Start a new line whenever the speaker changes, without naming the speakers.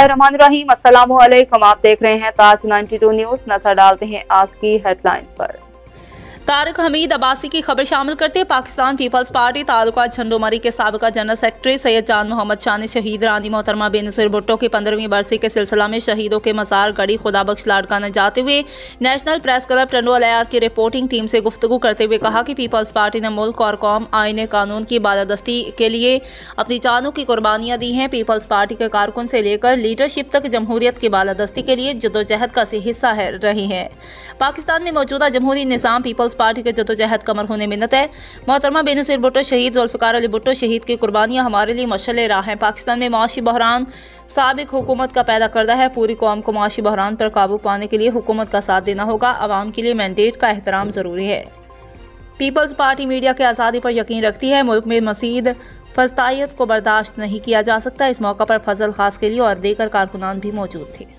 बिस्मिल्लाहिर्रहमानिर्रहीम। अस्सलामुअलैकुम। आप देख रहे हैं ताज 92 न्यूज। नजर डालते हैं आज की हेडलाइन पर। तारिक हमीद अब्बासी की खबर शामिल करते हैं। पाकिस्तान पीपल्स पार्टी तालुका झंडोमरी के साबिका जनरल सेक्रेटरी सैयद जान मोहम्मद शाह ने शहीद रानी मोहतरमा बेनज़ीर भुट्टो की 15वीं बरसी के सिलसिला में शहीदों के मज़ार गढ़ी खुदाबख्श लाड़काना जाते हुए नेशनल प्रेस क्लब टंडोल अयार की रिपोर्टिंग टीम से गुफ्तगू करते हुए कहा कि पीपल्स पार्टी ने मुल्क और कौम आईने कानून की बालादस्ती के लिए अपनी जानों की कुर्बानियाँ दी हैं। पीपल्स पार्टी के कारकुन से लेकर लीडरशिप तक जमहूरियत की बालादस्ती के लिए जदोजहद का हिस्सा रही हैं। पाकिस्तान में मौजूदा जमहूरी निज़ाम पीपल्स पार्टी के जदोजहद कमर होने मिन्नत है। मोहतरमा बेनज़ीर भुट्टो शहीद, जुल्फ़िकार अली भुट्टो शहीद की कुर्बानियाँ हमारे लिए मशअल राह हैं। पाकिस्तान में माशी बहरान साबिक हुकूमत का पैदा करदा है। पूरी कौम को माशी बहरान पर काबू पाने के लिए हुकूमत का साथ देना होगा। आवाम के लिए मैंडेट का एहतराम ज़रूरी है। पीपल्स पार्टी मीडिया की आज़ादी पर यकीन रखती है। मुल्क में मज़ीद फस्तायत को बर्दाश्त नहीं किया जा सकता। इस मौका पर फजल खास के लिए और देकर कारकुनान भी मौजूद थे।